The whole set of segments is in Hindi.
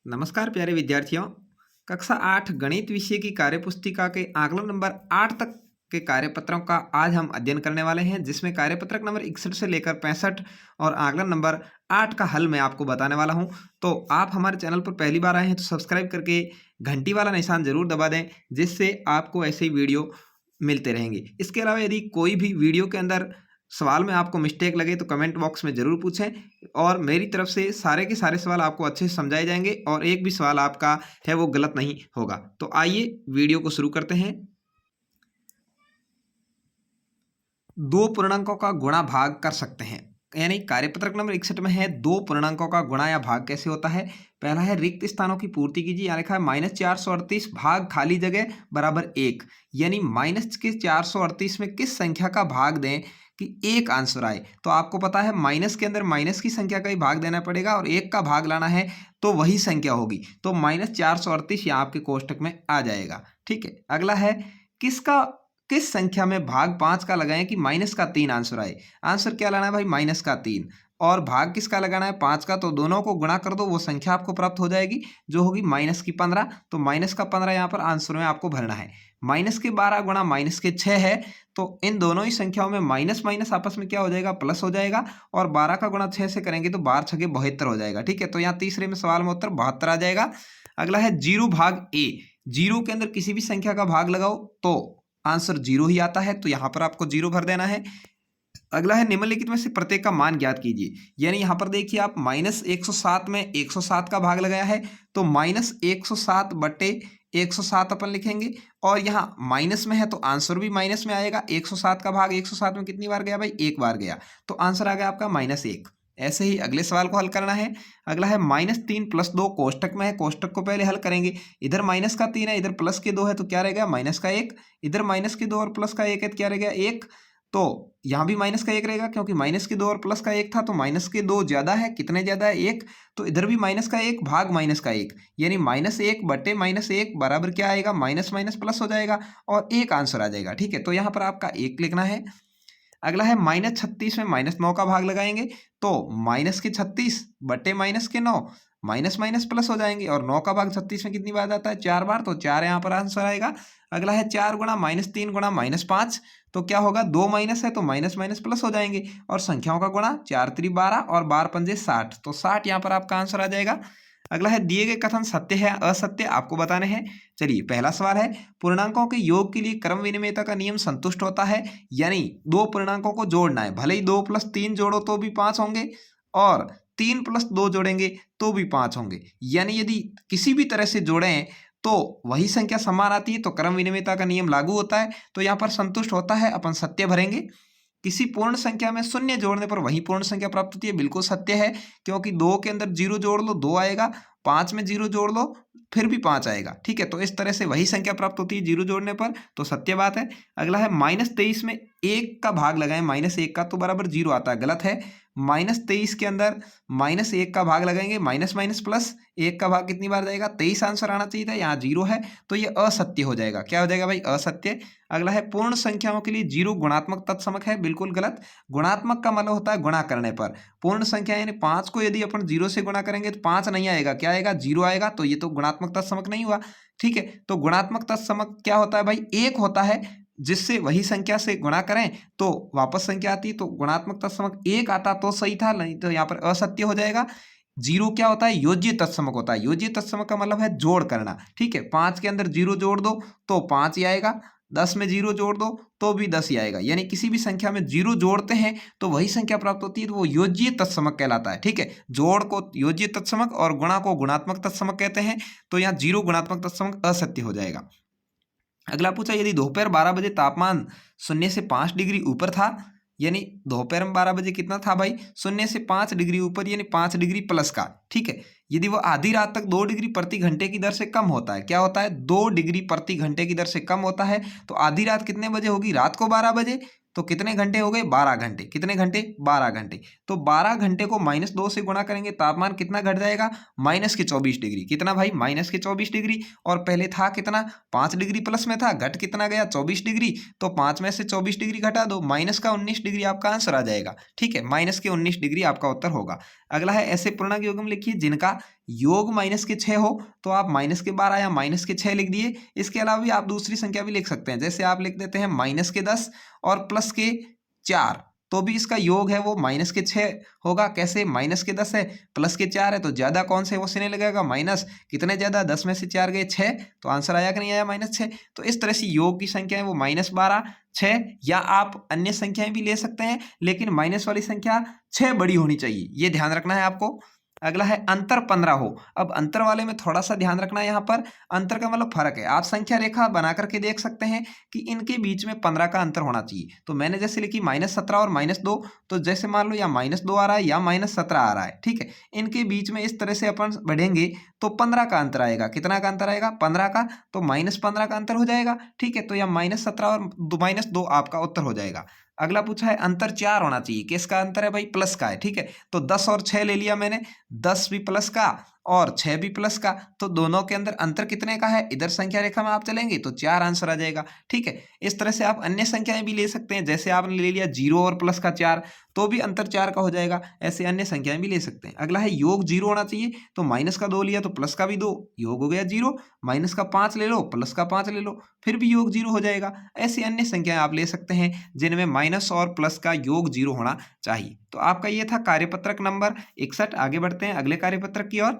नमस्कार प्यारे विद्यार्थियों। कक्षा 8 गणित विषय की कार्यपुस्तिका के आकलन नंबर 8 तक के कार्यपत्रों का आज हम अध्ययन करने वाले हैं, जिसमें कार्यपत्रक नंबर 61 से लेकर 65 और आकलन नंबर 8 का हल मैं आपको बताने वाला हूं। तो आप हमारे चैनल पर पहली बार आए हैं तो सब्सक्राइब करके घंटी वाला निशान जरूर दबा दें, जिससे आपको ऐसे ही वीडियो मिलते रहेंगे। इसके अलावा यदि कोई भी वीडियो के अंदर सवाल में आपको मिस्टेक लगे तो कमेंट बॉक्स में ज़रूर पूछें, और मेरी तरफ से सारे के सारे सवाल आपको अच्छे से समझाए जाएंगे और एक भी सवाल आपका है वो गलत नहीं होगा। तो आइए वीडियो को शुरू करते हैं। दो पूर्णांकों का गुणा भाग कर सकते हैं, यानी कार्यपत्रक नंबर 61 में है दो पूर्णांकों का गुणा या भाग कैसे होता है। पहला है रिक्त स्थानों की पूर्ति कीजिए, यहाँ लिखा है -438 भाग खाली जगह बराबर 1, यानी माइनस के 438 में किस संख्या का भाग दें कि एक आंसर आए। तो आपको पता है माइनस के अंदर माइनस की संख्या का ही भाग देना पड़ेगा और एक का भाग लाना है तो वही संख्या होगी। तो -438 यहाँ आपके कोष्टक में आ जाएगा। ठीक है, अगला है किस संख्या में भाग 5 का लगाएं कि माइनस का 3 आंसर आए। आंसर क्या लाना है भाई, माइनस का 3, और भाग किसका लगाना है, 5 का। तो दोनों को गुणा कर दो, वो संख्या आपको प्राप्त हो जाएगी जो होगी माइनस की 15। तो माइनस का 15 यहाँ पर आंसर में आपको भरना है। माइनस के 12 गुणा माइनस के 6 है, तो इन दोनों ही संख्याओं में माइनस माइनस आपस में क्या हो जाएगा, प्लस हो जाएगा। और 12 का गुणा 6 से करेंगे तो 12 छके 72 हो जाएगा। ठीक है, तो यहाँ तीसरे में सवाल में उत्तर 72 आ जाएगा। अगला है जीरो भाग ए। जीरो के अंदर किसी भी संख्या का भाग लगाओ तो आंसर जीरो ही आता है, तो यहां पर आपको जीरो भर देना है। अगला है निम्नलिखित में से प्रत्येक का मान ज्ञात कीजिए, यानी यहां पर देखिए आप -107 में 107 का भाग लगाया है, तो -107 बटे 107 अपन लिखेंगे, और यहाँ माइनस में है तो आंसर भी माइनस में आएगा। 107 का भाग 107 में कितनी बार गया भाई, एक बार गया, तो आंसर आ गया आपका -1। ऐसे ही अगले सवाल को हल करना है। अगला है -3 + 2 कोष्टक में है, कोष्टक को पहले हल करेंगे। इधर माइनस का 3 है, इधर प्लस के 2 है, तो क्या रह गया माइनस का 1। इधर माइनस के 2 और प्लस का 1 है, तो क्या रह गया 1। तो यहाँ भी माइनस का 1 रहेगा, क्योंकि माइनस के 2 और प्लस का 1 था, तो माइनस के 2 ज्यादा है, कितने ज्यादा है 1। तो इधर भी माइनस का 1 भाग माइनस का 1, यानी -1 बटे -1 बराबर क्या आएगा, माइनस माइनस प्लस हो जाएगा और एक आंसर आ जाएगा। ठीक है, तो यहाँ पर आपका 1 लिखना है। अगला है -36 में -9 का भाग लगाएंगे, तो -36 बटे -9, माइनस माइनस प्लस हो जाएंगे, और 9 का भाग 36 में कितनी बार जाता है, 4 बार, तो 4 यहाँ पर आंसर आएगा। अगला है 4 गुणा -3 गुणा -5, तो क्या होगा, 2 माइनस है तो माइनस माइनस प्लस हो जाएंगे, और संख्याओं का गुणा 4 × 3 = 12 और 12 × 5 = 60, तो 60 यहाँ पर आपका आंसर आ जाएगा। अगला है दिए गए कथन सत्य है असत्य आपको बताने हैं। चलिए पहला सवाल है, पूर्णांकों के योग के लिए क्रम विनिमयता का नियम संतुष्ट होता है, यानी दो पूर्णांकों को जोड़ना है, भले ही 2 + 3 जोड़ो तो भी 5 होंगे, और 3 + 2 जोड़ेंगे तो भी 5 होंगे, यानी यदि किसी भी तरह से जोड़ें तो वही संख्या समान आती है, तो क्रम विनिमयता का नियम लागू होता है। तो यहाँ पर संतुष्ट होता है, अपन सत्य भरेंगे। किसी पूर्ण संख्या में शून्य जोड़ने पर वही पूर्ण संख्या प्राप्त होती है, बिल्कुल सत्य है, क्योंकि 2 के अंदर 0 जोड़ लो 2 आएगा, 5 में 0 जोड़ लो फिर भी 5 आएगा। ठीक है, तो इस तरह से वही संख्या प्राप्त होती है 0 जोड़ने पर, तो सत्य बात है। अगला है -23 में 1 का भाग लगाएं, -1 का, तो बराबर 0 आता है, गलत है। -23 के अंदर -1 का भाग लगाएंगे, माइनस माइनस प्लस, 1 का भाग कितनी बार जाएगा, 23 आंसर आना चाहिए था, यहाँ 0 है, तो ये असत्य हो जाएगा। क्या हो जाएगा भाई, असत्य। अगला है पूर्ण संख्याओं के लिए 0 गुणात्मक तत्समक है, बिल्कुल गलत। गुणात्मक का मतलब होता है गुणा करने पर। पूर्ण संख्या यानी 5 को यदि अपन 0 से गुणा करेंगे तो 5 नहीं आएगा, क्या आएगा, 0 आएगा, तो ये तो गुणात्मक तत्समक नहीं हुआ। ठीक है, तो गुणात्मक तत्समक क्या होता है भाई, 1 होता है, जिससे वही संख्या से गुणा करें तो वापस संख्या आती है, तो गुणात्मक तत्समक 1 आता तो सही था, नहीं तो यहाँ पर असत्य हो जाएगा। 0 क्या होता है, योज्य तत्समक होता है। योज्य तत्समक का मतलब है जोड़ करना। ठीक है, 5 के अंदर 0 जोड़ दो तो 5 ही आएगा, 10 में 0 जोड़ दो तो भी 10 ही आएगा, यानी किसी भी संख्या में 0 जोड़ते हैं तो वही संख्या प्राप्त होती है, तो वो योज्य तत्समक कहलाता है। ठीक है, जोड़ को योज्य तत्समक और गुणा को गुणात्मक तत्समक कहते हैं, तो यहाँ 0 गुणात्मक तत्समक असत्य हो जाएगा। अगला पूछा, यदि दोपहर 12 बजे तापमान 0 से 5 डिग्री ऊपर था, यानी दोपहर में 12 बजे कितना था भाई, 0 से 5 डिग्री ऊपर, यानी 5 डिग्री प्लस का। ठीक है, यदि वो आधी रात तक 2 डिग्री प्रति घंटे की दर से कम होता है, क्या होता है, 2 डिग्री प्रति घंटे की दर से कम होता है, तो आधी रात कितने बजे होगी, रात को 12 बजे, तो कितने घंटे हो गए, 12 घंटे। कितने घंटे, 12 घंटे। तो 12 घंटे को -2 से गुणा करेंगे, तापमान कितना घट जाएगा, -24 डिग्री। कितना भाई, -24 डिग्री, और पहले था कितना, 5 डिग्री प्लस में था, घट कितना गया, 24 डिग्री, तो 5 में से 24 डिग्री घटा दो, -19 डिग्री आपका आंसर आ जाएगा। ठीक है, -19 डिग्री आपका उत्तर होगा। अगला है, ऐसे पूर्णांक युग्म लिखिए जिनका योग माइनस के 6 हो तो आप माइनस के 12 या माइनस के 6 लिख दिए। इसके अलावा भी आप दूसरी संख्या भी लिख सकते हैं, जैसे आप लिख देते हैं माइनस के 10 और प्लस के 4, तो भी इसका योग है वो माइनस के 6 होगा। कैसे? माइनस के 10 है प्लस के 4 है तो ज़्यादा कौन से वो से नहीं लगेगा, माइनस। कितने ज़्यादा? 10 में से 4 गए 6, तो आंसर आया कि नहीं आया? -6। तो इस तरह से योग की संख्या है वो -12, 6, या आप अन्य संख्याएं भी ले सकते हैं, लेकिन माइनस वाली संख्या 6 बड़ी होनी चाहिए, ये ध्यान रखना है आपको। अगला है अंतर 15 हो। अब अंतर वाले में थोड़ा सा ध्यान रखना है, यहाँ पर अंतर का मतलब फर्क है। आप संख्या रेखा बना करके देख सकते हैं कि इनके बीच में 15 का अंतर होना चाहिए। तो मैंने जैसे लिखी -17 और -2, तो जैसे मान लो या -2 आ रहा है या -17 आ रहा है, ठीक है। इनके बीच में इस तरह से अपन बढ़ेंगे तो 15 का अंतर आएगा। कितना का अंतर आएगा? 15 का, तो -15 का अंतर हो जाएगा, ठीक है। तो यह -17 और -2 आपका उत्तर हो जाएगा। अगला पूछा है अंतर 4 होना चाहिए। किसका अंतर है भाई? प्लस का है, ठीक है। तो 10 और 6 ले लिया मैंने, 10 भी प्लस का और 6 भी प्लस का, तो दोनों के अंदर अंतर कितने का है? इधर संख्या रेखा में आप चलेंगे तो 4 आंसर आ जाएगा, ठीक है। इस तरह से आप अन्य संख्याएं भी ले सकते हैं, जैसे आपने ले लिया 0 और प्लस का 4, तो भी अंतर 4 का हो जाएगा। ऐसे अन्य संख्याएं भी ले सकते हैं। अगला है योग 0 होना चाहिए, तो माइनस का 2 लिया तो प्लस का भी 2, योग हो गया 0। माइनस का 5 ले लो, प्लस का 5 ले लो, फिर भी योग 0 हो जाएगा। ऐसी अन्य संख्याएं आप ले सकते हैं जिनमें माइनस और प्लस का योग 0 होना चाहिए। तो आपका ये था कार्यपत्रक नंबर 61। आगे बढ़ते हैं अगले कार्यपत्रक की ओर।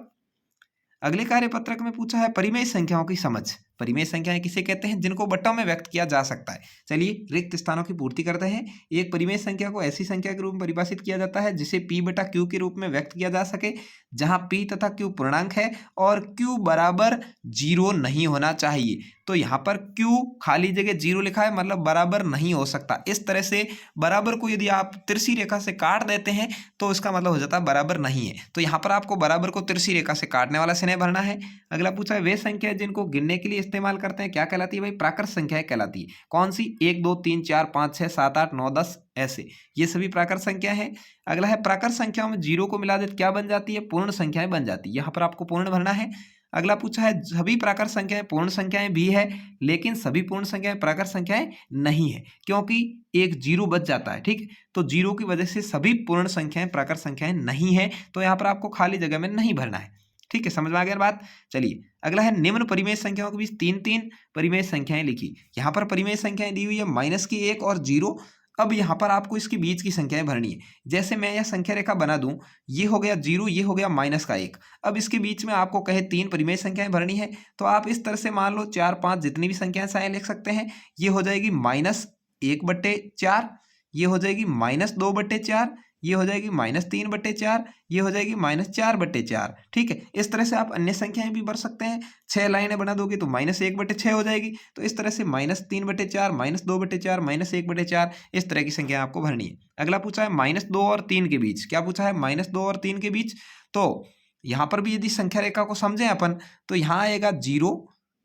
अगले कार्यपत्रक में पूछा है परिमेय संख्याओं की समझ। परिमेय संख्याएं किसे कहते हैं? जिनको बट्टों में व्यक्त किया जा सकता है। चलिए रिक्त स्थानों की पूर्ति करते हैं। एक परिमेय संख्या को ऐसी संख्या के रूप में परिभाषित किया जाता है जिसे p बटा q के रूप में व्यक्त किया जा सके, जहां p तथा q पूर्णांक है और q बराबर 0 नहीं होना चाहिए। तो यहाँ पर q खाली जगह 0 लिखा है, मतलब बराबर नहीं हो सकता। इस तरह से बराबर को यदि आप तिरछी रेखा से काट देते हैं तो इसका मतलब हो जाता है बराबर नहीं है। तो यहाँ पर आपको बराबर को तिरछी रेखा से काटने वाला चिन्ह भरना है। अगला पूछा है वे संख्या जिनको गिनने के लिए इस्तेमाल करते हैं क्या कहलाती है? भाई प्राकृत संख्याएं कहलाती है। कौन सी? 1 2 3 4 5 6 7 8 9 10, ऐसे ये सभी प्राकृत संख्या है। अगला है प्राकृत संख्याओं में 0 को मिला दे क्या बन जाती है? पूर्ण संख्याएं बन जाती है। यहाँ पर आपको पूर्ण भरना है। अगला पूछा है सभी प्राकृत संख्याएं पूर्ण संख्याएं भी है, लेकिन सभी पूर्ण संख्याएं प्राकृत संख्याएं नहीं है, क्योंकि एक 0 बच जाता है, ठीक है। तो 0 की वजह से सभी पूर्ण संख्याएं प्राकृत संख्याएं नहीं है। तो यहाँ पर आपको खाली जगह में नहीं भरना है, ठीक है। समझ में आ गया बात? चलिए अगला है निम्न परिमेय संख्याओं के बीच 3 परिमेय संख्याएं लिखी। यहाँ पर परिमेय संख्याएं दी हुई है -1 और 0। अब यहाँ पर आपको इसके बीच की संख्याएं भरनी है। जैसे मैं यह संख्या रेखा बना दूं, ये हो गया 0, ये हो गया -1। अब इसके बीच में आपको कहे 3 परिमेय संख्याएं भरनी है, तो आप इस तरह से मान लो 4 5 जितनी भी संख्याएं चाहे लिख सकते हैं। ये हो जाएगी -1/4, ये हो जाएगी -2/4, ये हो जाएगी -3/4, ये हो जाएगी -4/4, ठीक है। इस तरह से आप अन्य संख्याएं भी भर सकते हैं। 6 लाइनें बना दोगे तो -1/6 हो जाएगी। तो इस तरह से -3/4, -2/4, -1/4, इस तरह की संख्या आपको भरनी है। अगला पूछा है -2 और 3 के बीच। क्या पूछा है? -2 और 3 के बीच। तो यहाँ पर भी यदि संख्या रेखा को समझें अपन, तो यहाँ आएगा 0,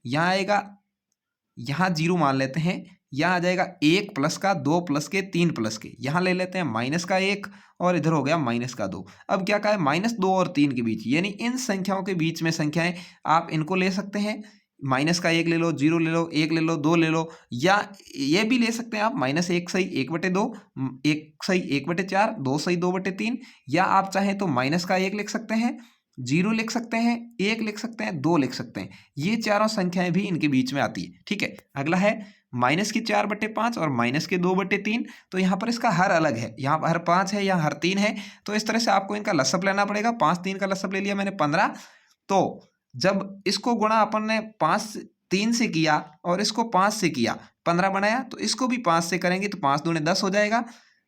यहाँ आएगा, यहाँ 0 मान लेते हैं, यहाँ आ जाएगा 1 प्लस का, 2 प्लस के, 3 प्लस के, यहाँ ले लेते हैं -1 और इधर हो गया -2। अब क्या कहा है? -2 और 3 के बीच, यानी इन संख्याओं के बीच में संख्याएं आप इनको ले सकते हैं। -1 ले लो, 0 ले लो, 1 ले लो, 2 ले लो, या ये भी ले सकते हैं आप -1 सही 1/2, 1 सही 1/4, 2 सही 2/3, या आप चाहें तो -1 लिख सकते हैं, 0 लिख सकते हैं, 1 लिख सकते हैं, 2 लिख सकते हैं। ये चारों संख्याएं भी इनके बीच में आती है, ठीक है। अगला है -4/5 और -2/3। तो यहाँ पर इसका हर अलग है, यहाँ हर 5 है, यहाँ हर 3 है। तो इस तरह से आपको इनका लसअप लेना पड़ेगा। 5 3 का लसअप ले लिया मैंने 15। तो जब इसको गुणा अपन ने 5 3 से किया और इसको 5 से किया, 15 बनाया, तो इसको भी 5 से करेंगे तो 5 दूने 10 हो जाएगा।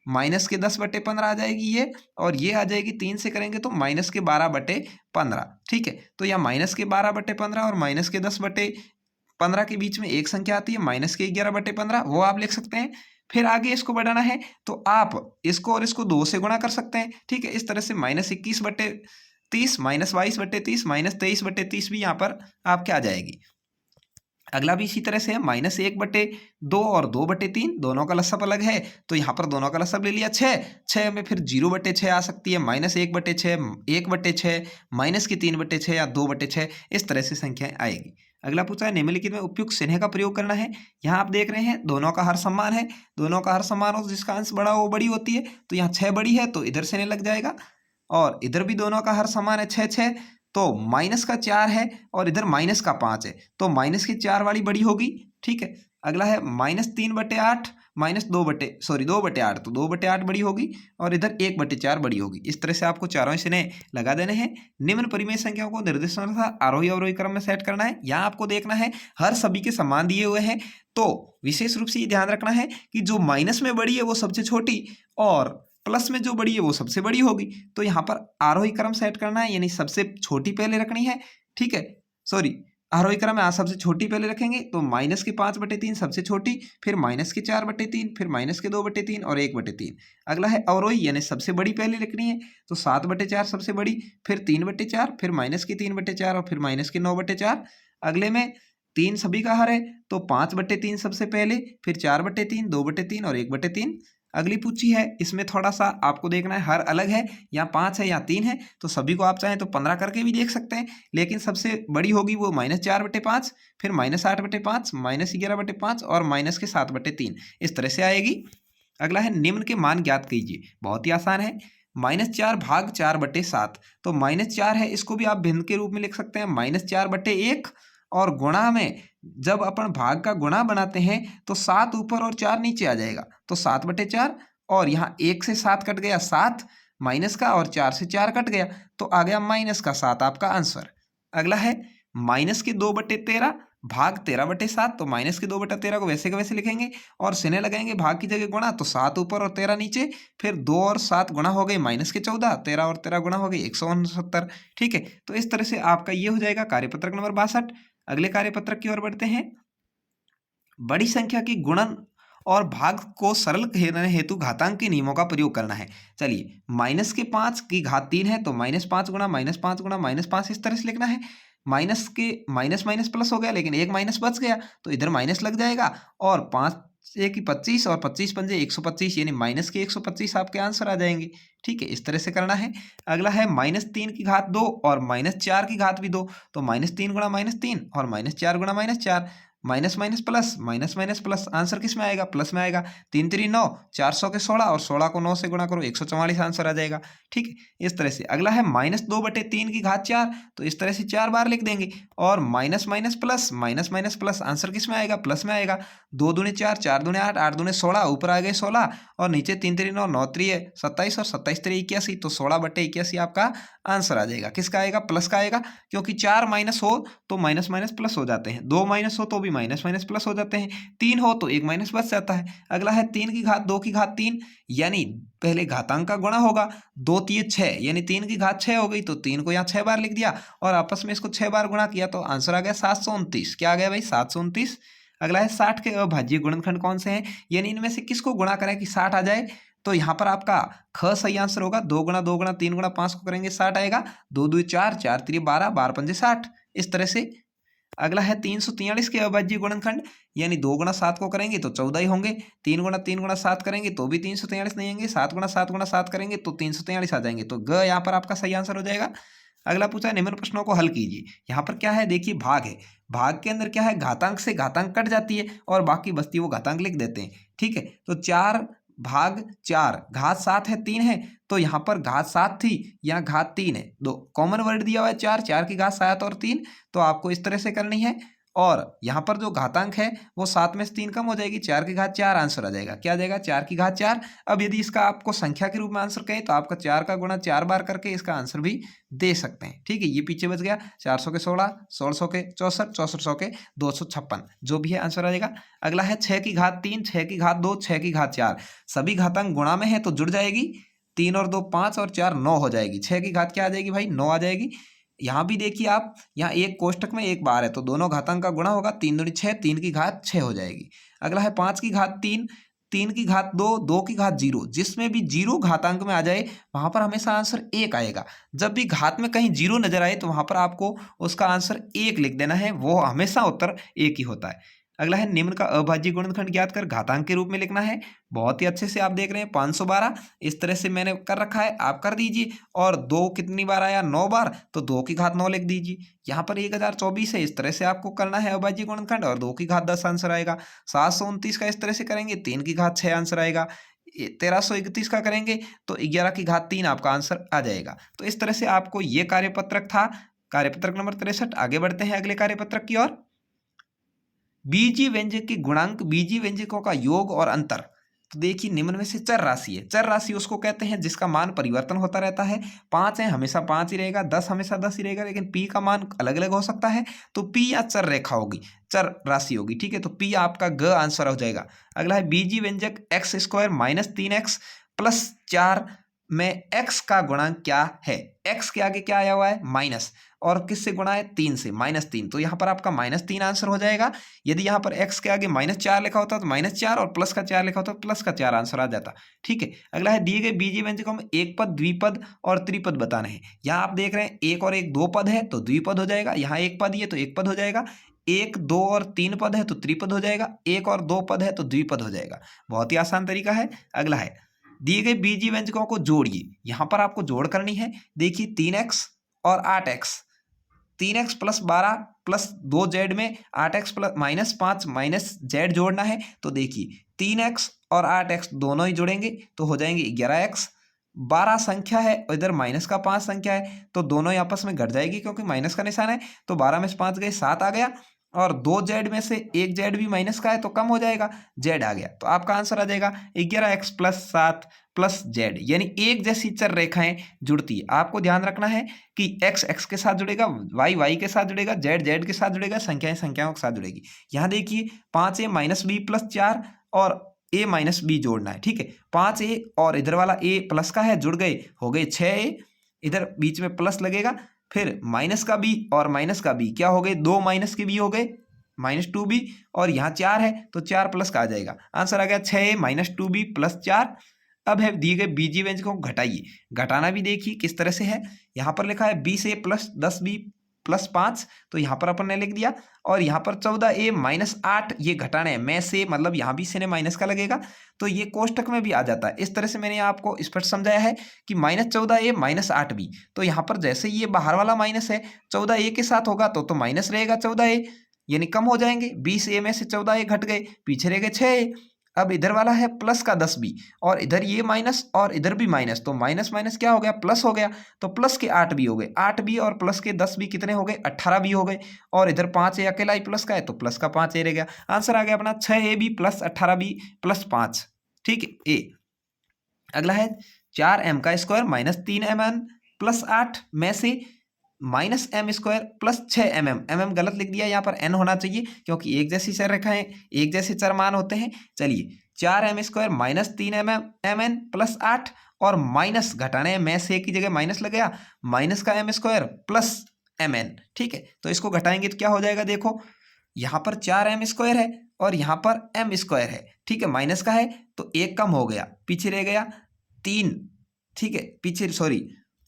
-10/15 आ जाएगी ये, और ये आ जाएगी 3 से करेंगे तो -12/15, ठीक है। तो यह -12/15 और -10/15 के बीच में एक संख्या आती है -11/15, वो आप लिख सकते हैं। फिर आगे इसको बढ़ाना है तो आप इसको और इसको 2 से गुणा कर सकते हैं, ठीक है। इस तरह से -21/30, -22/30, -23/30 भी यहाँ पर आपके आ जाएगी। अगला भी इसी तरह से है -1/2 और 2/3, दोनों का लसअप अलग है। तो यहाँ पर दोनों का लसअप ले लिया 6 में फिर 0/6 आ सकती है, -1/6, 1/6, -3/6 या 2/6, इस तरह से संख्याएं आएगी। अगला पूछा है निम्नलिखित में उपयुक्त चिन्ह का प्रयोग करना है। यहाँ आप देख रहे हैं दोनों का हर समान है, दोनों का हर समान हो जिसका अंश बड़ा हो वो बड़ी होती है। तो यहाँ 6 बड़ी है तो इधर से नहीं लग जाएगा, और इधर भी दोनों का हर समान है 6 6, तो माइनस का 4 है और इधर माइनस का 5 है, तो माइनस की 4 वाली बड़ी होगी। ठीक है, अगला है -3/8 -2/8, तो 2/8 बड़ी होगी और इधर 1/4 बड़ी होगी। इस तरह से आपको चारों सिने लगा देने हैं। निम्न परिमेय संख्याओं को निर्देशानुसार आरोही अवरोही क्रम में सेट करना है। यहाँ आपको देखना है हर सभी के समान दिए हुए हैं, तो विशेष रूप से ये ध्यान रखना है कि जो माइनस में बड़ी है वो सबसे छोटी और प्लस में जो बड़ी है वो सबसे बड़ी होगी। तो यहाँ पर आरोही क्रम सेट करना है, यानी सबसे छोटी पहले रखनी है। ठीक है, सॉरी, आरोही क्रम में सबसे छोटी पहले रखेंगे, तो माइनस की 5/3 सबसे छोटी, फिर माइनस की 4/3, फिर माइनस के 2/3 और 1/3। अगला है अवरोही, यानी सबसे बड़ी पहले रखनी है, तो 7/4 सबसे बड़ी, फिर 3/4, फिर माइनस की 3/4 और फिर माइनस के 9/4। अगले में 3 सभी का हर है, तो 5/3 सबसे पहले, फिर 4/3, 2/3 और 1/3। अगली पूछी है, इसमें थोड़ा सा आपको देखना है, हर अलग है, या 5 है या 3 है, तो सभी को आप चाहें तो 15 करके भी देख सकते हैं, लेकिन सबसे बड़ी होगी वो -4/5, फिर -8/5, -11/5 और माइनस के 7/3, इस तरह से आएगी। अगला है निम्न के मान ज्ञात कीजिए। बहुत ही आसान है, -4 भाग 4/7, तो -4 है, इसको भी आप भिन्न के रूप में लिख सकते हैं, -4/1, और गुणा में जब अपन भाग का गुणा बनाते हैं तो 7 ऊपर और 4 नीचे आ जाएगा, तो 7/4, और यहाँ 1 से 7 कट गया 7 माइनस का, और 4 से 4 कट गया, तो आ गया -7 आपका आंसर। अगला है माइनस के 2/13 भाग 13/7, तो माइनस के 2/13 को वैसे का वैसे लिखेंगे और सिने लगाएंगे भाग की जगह गुणा, तो 7 ऊपर और 13 नीचे, फिर 2 और 7 गुणा हो गए -14, 13 और 13 गुणा हो गई 169। ठीक है, तो इस तरह से आपका ये हो जाएगा कार्यपत्रक नंबर 62। अगले कार्यपत्रक की ओर बढ़ते हैं। बड़ी संख्या की गुणन और भाग को सरल करने हेतु घातांक के नियमों का प्रयोग करना है। चलिए, -5 की घात 3 है, तो -5 गुणा -5 गुणा -5, इस तरह से लिखना है। माइनस के माइनस माइनस प्लस हो गया, लेकिन एक माइनस बच गया, तो इधर माइनस लग जाएगा, और 5 की 25 और 25 पंजे 125, यानी माइनस के 125 आपके आंसर आ जाएंगे। ठीक है, इस तरह से करना है। अगला है -3 की घात 2 और -4 की घात भी 2, तो -3 गुणा -3 और -4 गुणा -4, minus minus plus, minus minus plus, answer किस में आएगा? प्लस में आएगा। 3 3 9, 400 के 16, और 16 को 9 से गुणा करो, 144 आंसर आ जाएगा। ठीक है, इस तरह से। अगला है -2/3 की घात 4, तो इस तरह से 4 बार लिख देंगे, और माइनस माइनस प्लस, आंसर किस में आएगा? प्लस में आएगा। 2 दूनी 4, 4 दूनी 8, 8 दूनी 16, ऊपर आ गए 16, और नीचे 3 3 9, 9 3 27, और 27 3 81, तो 16/81 आपका आंसर आ जाएगा। किसका आएगा? प्लस का आएगा, क्योंकि 4 माइनस हो तो माइनस माइनस प्लस हो जाते हैं, 2 माइनस हो तो भी माइनस माइनस प्लस हो जाते हैं, 3 हो तो एक माइनस बच जाता है। अगला है 3 की घात 2 की घात 3, यानी पहले घातांक का गुणा होगा, 2 3 6, यानी 3 की घात 6 हो गई, तो 3 को यहाँ 6 बार लिख दिया, और आपस में इसको 6 बार गुणा किया, तो आंसर आ गया 729। क्या आ गया भाई? 729। अगला है 60 के अभाज्य गुणनखंड कौन से हैं, यानी इनमें से किसको गुणा करें कि 60 आ जाए, तो यहाँ पर आपका ख सही आंसर होगा। 2 गुणा 2 गुणा 3 गुणा 5 को करेंगे 60 आएगा, 2 2 4, 4 3 12, 12 पंजे 60, इस तरह से। अगला है 343 के अभाज्य गुणनखंड, यानी 2 गुणा 7 को करेंगे तो 14 ही होंगे, 3 गुणा 7 करेंगे तो भी 343 नहीं होंगे, 7 गुणा 7 करेंगे तो 343 आ जाएंगे, तो ग यहाँ पर आपका सही आंसर हो जाएगा। अगला पूछा है निम्न प्रश्नों को हल कीजिए। यहाँ पर क्या है, देखिए भाग है, भाग के अंदर क्या है, घातांक से घातांक कट जाती है और बाकी बचती है वो घातांक लिख देते हैं। ठीक है, तो 4 भाग 4, घात 7 है 3 है, तो यहाँ पर घात 7 थी, यहाँ घात 3 है, दो कॉमन वर्ड दिया हुआ है 4, 4 की घात 7 और 3, तो आपको इस तरह से करनी है, और यहाँ पर जो घातांक है वो 7 में से 3 कम हो जाएगी, 4 की घात 4 आंसर आ जाएगा। क्या आ जाएगा? 4 की घात 4। अब यदि इसका आपको संख्या के रूप में आंसर कहें तो आपका 4 का गुणा 4 बार करके इसका आंसर भी दे सकते हैं। ठीक है, ये पीछे बच गया, 400 के 16, 1600 के 64, 6400 के 256, जो भी है आंसर आ जाएगा। अगला है 6 की घात 3, 6 की घात 2, 6 की घात 4, सभी घातांक गुणा में है तो जुड़ जाएगी, 3 और 2 5 और 4 9 हो जाएगी। 6 की घात क्या आ जाएगी भाई? 9 आ जाएगी। यहाँ भी देखिए आप, यहाँ एक कोष्टक में एक बार है, तो दोनों घातांक का गुणा होगा, 3 दूनी 6, 3 की घात 6 हो जाएगी। अगला है 5 की घात 3, 3 की घात 2, 2 की घात 0, जिसमें भी 0 घातांक में आ जाए वहां पर हमेशा आंसर 1 आएगा। जब भी घात में कहीं 0 नजर आए तो वहां पर आपको उसका आंसर 1 लिख देना है, वो हमेशा उत्तर 1 ही होता है। अगला है निम्न का अभाज्य गुणनखंड ज्ञात कर घातांक के रूप में लिखना है। बहुत ही अच्छे से आप देख रहे हैं, 512 इस तरह से मैंने कर रखा है, आप कर दीजिए। और 2 कितनी बार आया? 9 बार, तो 2 की घात 9 लिख दीजिए। यहाँ पर 1024 है, इस तरह से आपको करना है अभाज्य गुणनखंड, और 2 की घात 10 आंसर आएगा। 729 का इस तरह से करेंगे, 3 की घात 6 आंसर आएगा। 1331 का करेंगे तो 11 की घात 3 आपका आंसर आ जाएगा। तो इस तरह से आपको ये कार्यपत्रक था कार्यपत्रक नंबर 63। आगे बढ़ते हैं अगले कार्यपत्रक की ओर। बीजीय व्यंजक के गुणांक, बीजीय व्यंजकों का योग और अंतर। तो देखिए निम्न में से चर राशि है, चर राशि उसको कहते हैं जिसका मान परिवर्तन होता रहता है। 5 है हमेशा 5 ही रहेगा, 10 हमेशा 10 ही रहेगा, लेकिन पी का मान अलग अलग हो सकता है। तो पी या चर रेखा होगी, चर राशि होगी, ठीक है। तो पी आपका ग आंसर हो जाएगा। अगला है बीजीय व्यंजक x square minus 3x plus 4 में x का गुणांक क्या है। x के आगे क्या आया हुआ है माइनस, और किससे गुणा है 3 से, -3। तो यहाँ पर आपका -3 आंसर हो जाएगा। यदि यहाँ पर x के आगे -4 लिखा होता तो -4 और प्लस का 4 लिखा होता तो प्लस का 4 आंसर आ जाता, ठीक है। अगला है दिए गए बीजीय व्यंजकों में एक पद, द्विपद और त्रिपद बताने हैं। यहाँ आप देख रहे हैं एक और एक 2 पद है तो द्विपद हो जाएगा, यहाँ एक पद ही है तो एक पद हो जाएगा, 1, 2 और 3 पद है तो त्रिपद हो जाएगा, 1 और 2 पद है तो द्विपद हो जाएगा। बहुत ही आसान तरीका है। अगला है दिए गए बीजीय व्यंजकों को जोड़िए। यहाँ पर आपको जोड़ करनी है। देखिए 3x और 8x, 3x plus 12 plus 2z में 8x प्लस -5 माइनस z जोड़ना है। तो देखिए 3x और 8x दोनों ही जोड़ेंगे तो हो जाएंगे 11x। 12 संख्या है और इधर माइनस का 5 संख्या है तो दोनों ही आपस में घट जाएगी क्योंकि माइनस का निशान है। तो 12 में से 5 गए 7 आ गया, और 2z में से 1z भी माइनस का है तो कम हो जाएगा, z आ गया। तो आपका आंसर आ जाएगा 11x प्लस 7 प्लस z, यानी एक जैसी चर रेखाएं जुड़ती है। आपको ध्यान रखना है कि x x के साथ जुड़ेगा, y y के साथ जुड़ेगा, z z के साथ जुड़ेगा, संख्याएं संख्याओं के साथ जुड़ेगी। यहाँ देखिए 5a माइनस बी प्लस 4 और a माइनस बी जोड़ना है, ठीक है। 5a और इधर वाला a प्लस का है, जुड़ गए, हो गए 6a, इधर बीच में प्लस लगेगा, फिर माइनस का बी और माइनस का बी क्या हो गए, 2 माइनस के बी हो गए -2b, और यहाँ 4 है तो 4 प्लस का आ जाएगा। आंसर आ गया 6a -2b प्लस 4। अब है दिए गए बीजीय व्यंजकों को घटाइए। घटाना भी देखिए किस तरह से है। यहाँ पर लिखा है 20a प्लस 10b प्लस 5, तो यहाँ पर अपन ने लिख दिया, और यहाँ पर 14a माइनस 8 ये घटाना है, में से मतलब यहाँ भी से ने माइनस का लगेगा तो ये कोष्टक में भी आ जाता है। इस तरह से मैंने आपको स्पष्ट समझाया है कि -14a माइनस 8b, तो यहाँ पर जैसे ये बाहर वाला माइनस है 14a के साथ होगा तो माइनस रहेगा 14a, यानी कम हो जाएंगे। 20a में से 14a घट गए, पीछे रह गए 6a। अब इधर वाला है प्लस का 10b और इधर ये माइनस और इधर भी माइनस, तो माइनस माइनस क्या हो गया, प्लस हो गया। तो प्लस के 8b हो गए, 8b और प्लस के 10b कितने हो गए, 18b हो गए। और इधर 5a अकेला ही प्लस का है तो प्लस का 5a रह गया। आंसर आ गया अपना 6ab प्लस 18b प्लस 5, ठीक है ए। अगला है 4m का स्क्वायर माइनस 3mn प्लस 8 में से -m square plus 6mm, mm गलत लिख दिया, यहाँ पर n होना चाहिए क्योंकि एक जैसी चर रेखाएं एक जैसे चर मान होते हैं। चलिए 4m square minus 3mn plus 8, और माइनस घटाने में से की जगह माइनस लग गया, माइनस का m स्क्वायर प्लस mn, ठीक है। तो इसको घटाएंगे तो क्या हो जाएगा, देखो यहाँ पर 4m स्क्वायर है और यहाँ पर m स्क्वायर है, ठीक है। माइनस का है तो एक कम हो गया, पीछे रह गया 3, ठीक है। पीछे सॉरी,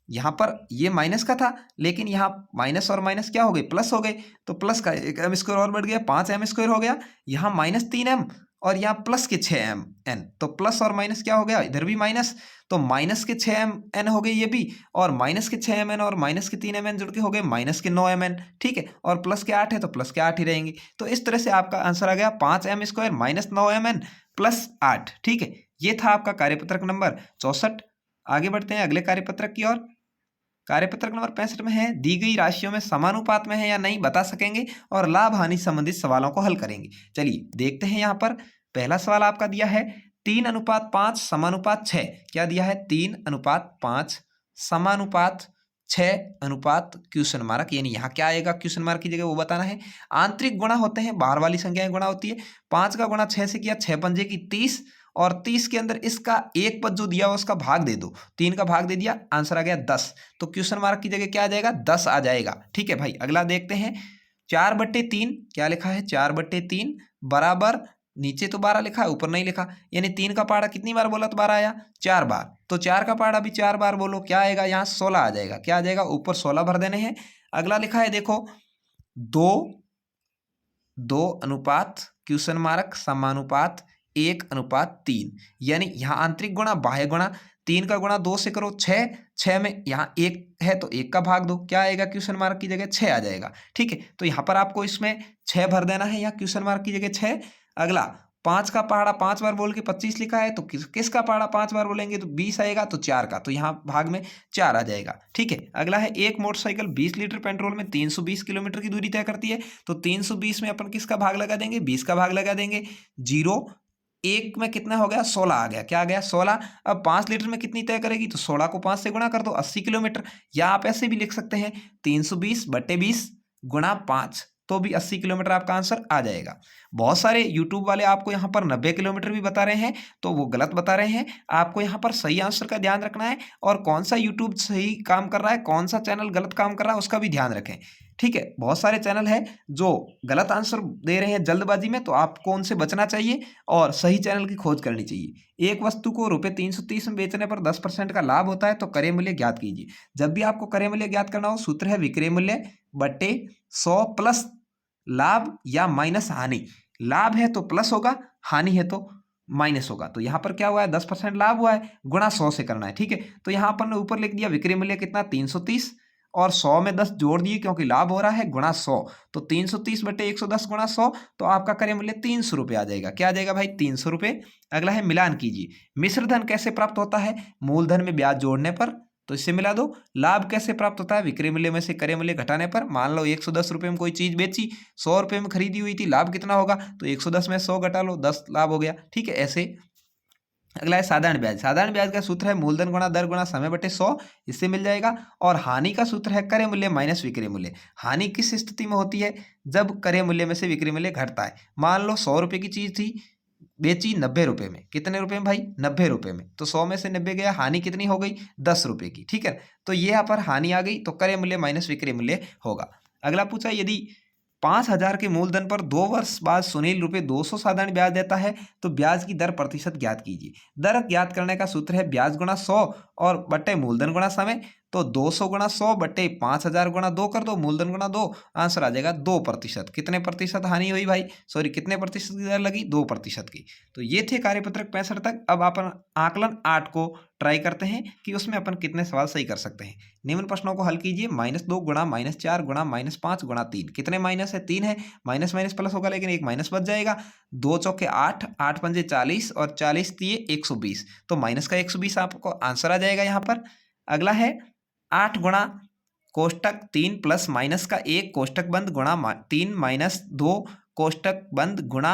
यहाँ पर ये माइनस का था लेकिन यहाँ माइनस और माइनस क्या हो गए, प्लस हो गए, तो प्लस का एक m स्क्वायर और बढ़ गया, 5m स्क्वायर हो गया। यहाँ -3m और यहाँ प्लस के 6mn, तो प्लस और माइनस क्या हो गया, इधर भी माइनस, तो माइनस के 6mn हो गए ये भी, और माइनस के 6mn और माइनस के 3mn जुड़ के हो गए माइनस के 9mn, ठीक है। और प्लस के 8 है तो प्लस के 8 ही रहेंगे। तो इस तरह से आपका आंसर आ गया 5m square minus 9mn plus 8, ठीक है। ये था आपका कार्यपत्रक नंबर 64। आगे बढ़ते हैं अगले कार्यपत्रक की ओर। कार्यपत्रक नंबर 65 में है दी गई राशियों में समानुपात में है या नहीं बता सकेंगे और लाभ हानि संबंधित सवालों को हल करेंगे। चलिए देखते हैं। यहाँ पर पहला सवाल आपका दिया है 3:5 समानुपात 6, क्या दिया है 3:5 समानुपात 6 क्वेश्चन मार्क, यानी यहाँ क्या आएगा क्वेश्चन मार्क की जगह वो बताना है। आंतरिक गुणा होते हैं, बाहर वाली संख्याएं गुणा होती है। 5 का गुणा 6 से किया, 6 पंजे की 30, और 30 के अंदर इसका एक पद जो दिया उसका भाग दे दो, 3 का भाग दे दिया, आंसर आ गया 10। तो क्वेश्चन मार्क की जगह क्या आ जाएगा, 10 आ जाएगा, ठीक है भाई। अगला देखते हैं 4/3, क्या लिखा है 4/3 बराबर, नीचे तो 12 लिखा है ऊपर नहीं लिखा, यानी 3 का पहाड़ा कितनी बार बोला तो 12 आया, 4 बार। तो 4 का पहाड़ा भी 4 बार बोलो, क्या आएगा यहाँ 16 आ जाएगा। क्या आ जाएगा, ऊपर 16 भर देने हैं। अगला लिखा है देखो 2 अनुपात क्वेश्चन मार्क समानुपात 1:3, यानी यहाँ आंतरिक गुणा बाह्य गुणा, 3 का गुणा 2 से करो 6, 6 में यहाँ 1 है तो 1 का भाग दो, क्या आएगा क्वेश्चन मार्क की जगह 6 आ जाएगा, ठीक है। तो यहाँ पर आपको इसमें 6 भर देना है, यहाँ क्वेश्चन मार्क की जगह 6। अगला 5 का पहाड़ा 5 बार बोल के 25 लिखा है, तो किसका पहाड़ा 5 बार बोलेंगे तो 20 आएगा, तो 4 का, तो यहाँ भाग में 4 आ जाएगा। ठीक है, अगला है एक मोटरसाइकिल 20 लीटर पेट्रोल में 320 किलोमीटर की दूरी तय करती है, तो 320 में अपन किसका भाग लगा देंगे, 20 का भाग लगा देंगे। 0 1 में कितना हो गया, 16 आ गया, क्या आ गया 16। अब 5 लीटर में कितनी तय करेगी, तो 16 को 5 से गुणा कर दो, 80 किलोमीटर। या आप ऐसे भी लिख सकते हैं 320/20 गुणा 5, तो भी 80 किलोमीटर आपका आंसर आ जाएगा। बहुत सारे यूट्यूब वाले आपको यहाँ पर 90 किलोमीटर भी बता रहे हैं, तो वो गलत बता रहे हैं। आपको यहाँ पर सही आंसर का ध्यान रखना है, और कौन सा यूट्यूब सही काम कर रहा है, कौन सा चैनल गलत काम कर रहा है, उसका भी ध्यान रखें। ठीक है, बहुत सारे चैनल है जो गलत आंसर दे रहे हैं जल्दबाजी में, तो आपको उनसे बचना चाहिए और सही चैनल की खोज करनी चाहिए। एक वस्तु को ₹330 में बेचने पर 10% का लाभ होता है, तो क्रय मूल्य ज्ञात कीजिए। जब भी आपको क्रय मूल्य ज्ञात करना हो, सूत्र है विक्रय मूल्य बटे 100 प्लस लाभ या माइनस हानि। लाभ है तो प्लस होगा, हानि है तो माइनस होगा। तो यहाँ पर क्या हुआ है, 10% लाभ हुआ है, गुणा 100 से करना है। ठीक है, तो यहाँ अपन ने ऊपर लिख दिया विक्रय मूल्य कितना 330, और 100 में 10 जोड़ दिए क्योंकि लाभ हो रहा है, गुणा 100, तो 330/110 गुणा 100, तो आपका क्रय मूल्य 300 रुपये आ जाएगा। क्या आ जाएगा भाई, 300 रुपये। अगला है मिलान कीजिए। मिश्र धन कैसे प्राप्त होता है, मूलधन में ब्याज जोड़ने पर, तो इससे मिला दो। लाभ कैसे प्राप्त होता है, विक्रय मूल्य में से क्रय मूल्य घटाने पर। मान लो 110 रुपये में कोई चीज बेची, 100 रुपये में खरीदी हुई थी, लाभ कितना होगा, तो 110 में 100 घटा लो, 10 लाभ हो गया। ठीक है, ऐसे। अगला है साधारण ब्याज। साधारण ब्याज का सूत्र है मूलधन गुणा दर गुणा समय बटे 100, इससे मिल जाएगा। और हानि का सूत्र है क्रय मूल्य माइनस विक्रय मूल्य। हानि किस स्थिति में होती है, जब क्रय मूल्य में से विक्रय मूल्य घटता है। मान लो 100 रुपये की चीज थी, बेची 90 रुपये में, कितने रुपए में भाई, 90 रुपये में, तो 100 में से 90 गया, हानि कितनी हो गई, 10 रुपये की। ठीक है, तो ये यहाँ पर हानि आ गई, तो क्रय मूल्य माइनस विक्रय मूल्य होगा। अगला पूछा, यदि 5,000 के मूलधन पर 2 वर्ष बाद सुनील ₹200 साधारण ब्याज देता है, तो ब्याज की दर प्रतिशत ज्ञात कीजिए। दर ज्ञात करने का सूत्र है ब्याज गुणा 100 और बटे मूलधन गुणा समय, तो 200 गुणा 100 बटे 5,000 गुणा 2 कर दो, मूलधन गुणा 2, आंसर आ जाएगा 2%। कितने प्रतिशत हानि हुई भाई, सॉरी कितने प्रतिशत की दर लगी, 2% की। तो ये थे कार्यपत्रक 65 तक। अब अपन आकलन 8 को ट्राई करते हैं कि उसमें अपन कितने सवाल सही कर सकते हैं। निम्न प्रश्नों को हल कीजिए। -2 गुणा -4 गुणा -5 गुणा 3, कितने माइनस है, 3 है, माइनस माइनस प्लस होगा, लेकिन एक माइनस बच जाएगा। 2 चौके 8, 8 पंजे 40 और 40 दिए 120, तो माइनस का 120 आपको आंसर आ जाएगा यहाँ पर। अगला है 8 गुणा कोष्टक 3 प्लस माइनस का 1 कोष्टक बंद गुणा 3 माइनस 2 कोष्टक बंद गुणा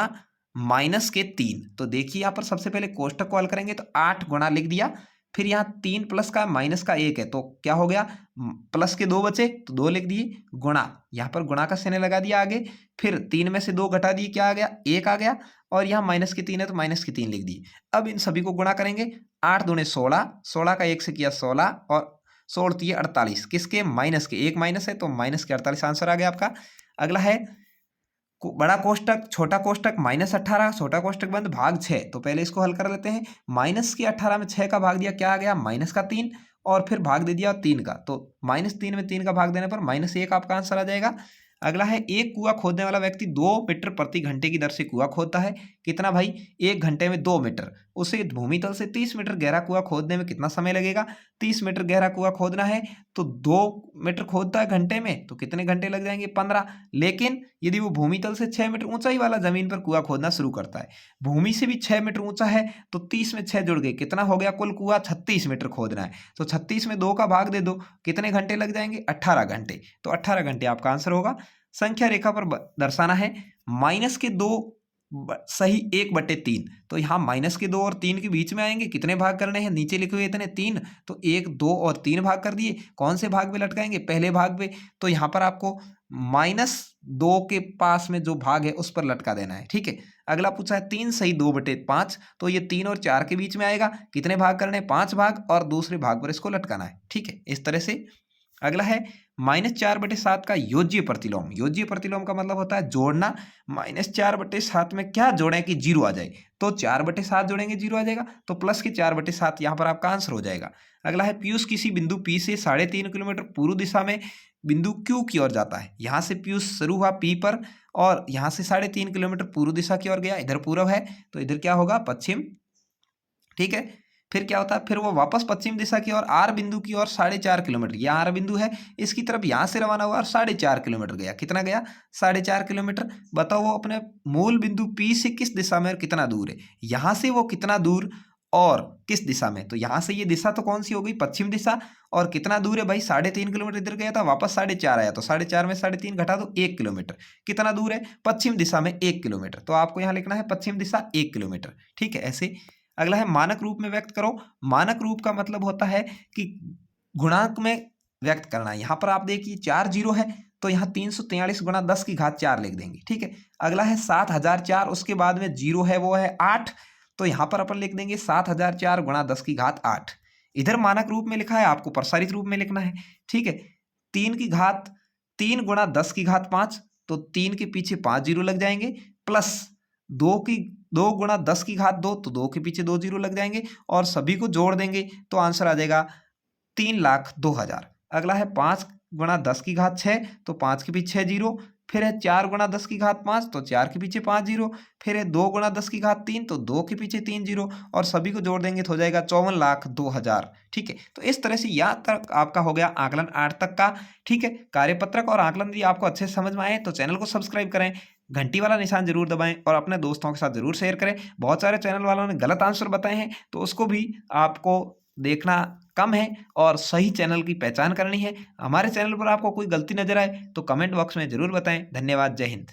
माइनस के 3। तो देखिए यहाँ पर सबसे पहले कोष्टक को हल करेंगे, तो 8 गुणा लिख दिया, फिर यहाँ 3 प्लस का माइनस का 1 है, तो क्या हो गया, प्लस के 2 बचे, तो 2 लिख दिए, गुणा, यहाँ पर गुणा का चिन्ह लगा दिया आगे, फिर 3 में से 2 घटा दिए, क्या आ गया, 1 आ गया, और यहाँ माइनस के 3 है, तो माइनस के 3 लिख दिए। अब इन सभी को गुणा करेंगे, 8 दूने 16, 16 का 1 से किया 16, और 16 48, किसके, माइनस के, एक माइनस है, तो माइनस के 48 आंसर आ गया आपका। अगला है बड़ा कोष्टक छोटा कोष्टक -18 छोटा कोष्टक बंद भाग 6, तो पहले इसको हल कर लेते हैं। माइनस के 18 में 6 का भाग दिया, क्या आ गया, माइनस का 3, और फिर भाग दे दिया 3 का, तो -3 में 3 का भाग देने पर -1 आपका आंसर आ जाएगा। अगला है एक कुआं खोदने वाला व्यक्ति 2 मीटर प्रति घंटे की दर से कुआं खोदता है। कितना भाई, 1 घंटे में 2 मीटर। उसे भूमि तल से 30 मीटर गहरा कुआं खोदने में कितना समय लगेगा, 30 मीटर गहरा कुआं खोदना है, तो 2 मीटर खोदता है घंटे में, तो कितने घंटे लग जाएंगे, 15। लेकिन यदि वो भूमि तल से 6 मीटर ऊंचाई वाला जमीन पर कुआं खोदना शुरू करता है, भूमि से भी 6 मीटर ऊंचा है, तो 30 में 6 जुड़ गए, कितना हो गया कुल कुआं, 36 मीटर खोदना है, तो 36 में 2 का भाग दे दो, कितने घंटे लग जाएंगे, 18 घंटे, तो 18 घंटे आपका आंसर होगा। संख्या रेखा पर दर्शाना है, माइनस के 2 सही 1/3, तो यहाँ माइनस के 2 और 3 के बीच में आएंगे, कितने भाग करने हैं, नीचे लिखे हुए इतने 3, तो 1 2 और 3 भाग कर दिए। कौन से भाग पे लटकाएंगे, पहले भाग पे, तो यहाँ पर आपको -2 के पास में जो भाग है उस पर लटका देना है। ठीक है, अगला पूछा है 3 सही 2/5, तो ये 3 और 4 के बीच में आएगा, कितने भाग करने हैं, 5 भाग, और दूसरे भाग पर इसको लटकाना है। ठीक है, इस तरह से। अगला है -4/7 का योज्य प्रतिलोम। योज्य प्रतिलोम का मतलब होता है जोड़ना। -4/7 में क्या जोड़ें कि 0 आ जाए, तो 4/7 जोड़ेंगे 0 आ जाएगा, तो प्लस के 4/7 यहाँ पर आपका आंसर हो जाएगा। अगला है पीयूष किसी बिंदु P से 3.5 किलोमीटर पूर्व दिशा में बिंदु Q की ओर जाता है। यहाँ से पीयूष शुरू हुआ P पर, और यहाँ से 3.5 किलोमीटर पूर्व दिशा की ओर गया, इधर पूर्व है, तो इधर क्या होगा, पश्चिम। ठीक है, फिर क्या होता है, फिर वो वापस पश्चिम दिशा की ओर आर बिंदु की ओर 4.5 किलोमीटर, यह आर बिंदु है, इसकी तरफ यहाँ से रवाना हुआ और 4.5 किलोमीटर गया। कितना गया? 4.5 किलोमीटर। बताओ वो अपने मूल बिंदु पी से किस दिशा में और कितना दूर है? यहाँ से वो कितना दूर और किस दिशा में? तो यहाँ से ये दिशा तो कौन सी हो गई? पश्चिम दिशा। और कितना दूर है भाई? 3.5 किलोमीटर इधर गया था, वापस 4.5 आया, तो 4.5 में 3.5 घटा दो, 1 किलोमीटर। कितना दूर है? पश्चिम दिशा में 1 किलोमीटर। तो आपको यहाँ लिखना है पश्चिम दिशा 1 किलोमीटर। ठीक है, ऐसे। अगला है मानक रूप में व्यक्त करो। मानक रूप का मतलब होता है कि गुणांक में व्यक्त करना। यहाँ पर आप देखिए 4 जीरो है, तो यहाँ 343 गुणा 10 की घात 4 लिख देंगे। ठीक है। अगला है 7004, उसके बाद में जीरो है वो है 8, तो यहाँ पर अपन लिख देंगे 7004 गुणा 10 की घात 8। इधर मानक रूप में लिखा है, आपको प्रसारित रूप में लिखना है। ठीक है। 3 गुणा 10 की घात 5, तो 3 के पीछे 5 जीरो लग जाएंगे, प्लस 2 गुणा 10 की घात 2, तो 2 के पीछे 2 जीरो लग जाएंगे, और सभी को जोड़ देंगे तो आंसर आ जाएगा 3,02,000। अगला है 5 गुणा 10 की घात 6, तो 5 के पीछे 6 जीरो। फिर है 4 गुणा 10 की घात 5, तो 4 के पीछे 5 जीरो। फिर है 2 गुणा 10 की घात 3, तो 2 के पीछे 3 जीरो, और सभी को जोड़ देंगे तो हो जाएगा 54,02,000। ठीक है। तो इस तरह से यहाँ तक आपका हो गया आकलन 8 तक का। ठीक है। कार्यपत्रक और आकलन यदि आपको अच्छे से समझ में आए तो चैनल को सब्सक्राइब करें, घंटी वाला निशान जरूर दबाएं, और अपने दोस्तों के साथ जरूर शेयर करें। बहुत सारे चैनल वालों ने गलत आंसर बताए हैं, तो उसको भी आपको देखना कम है और सही चैनल की पहचान करनी है। हमारे चैनल पर आपको कोई गलती नजर आए तो कमेंट बॉक्स में जरूर बताएं। धन्यवाद। जय हिंद।